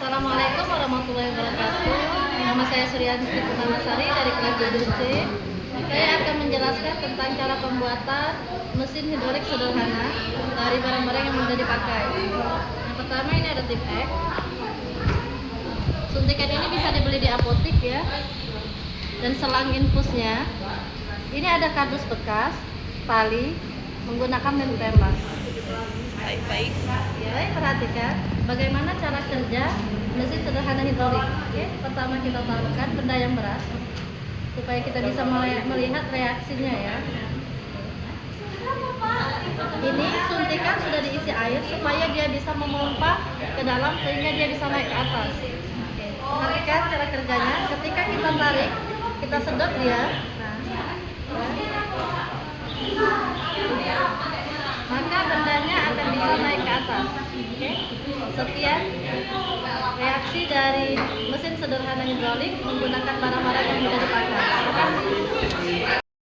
Assalamualaikum warahmatullahi wabarakatuh. Nama saya Suryanti Purnamasari dari kelas 7C. Saya akan menjelaskan tentang cara pembuatan mesin hidrolik sederhana dari barang-barang yang mudah dipakai. Yang pertama ini ada tip X. Suntikan ini bisa dibeli di apotik ya. Dan selang infusnya. Ini ada kardus bekas, tali, menggunakan lem tembak. Baik. Ya, perhatikan bagaimana cara kerja mesin sederhana hidrolik. Oke, pertama kita taruhkan benda yang berat supaya kita bisa melihat reaksinya ya. Ini suntikan sudah diisi air supaya dia bisa memompa ke dalam sehingga dia bisa naik ke atas. Oke, perhatikan cara kerjanya. Ketika kita tarik, kita sedot dia. Maka bendanya akan bisa naik ke atas. Oke. Sekian reaksi dari mesin sederhana hidrolik menggunakan barang-barang yang mudah dipakai.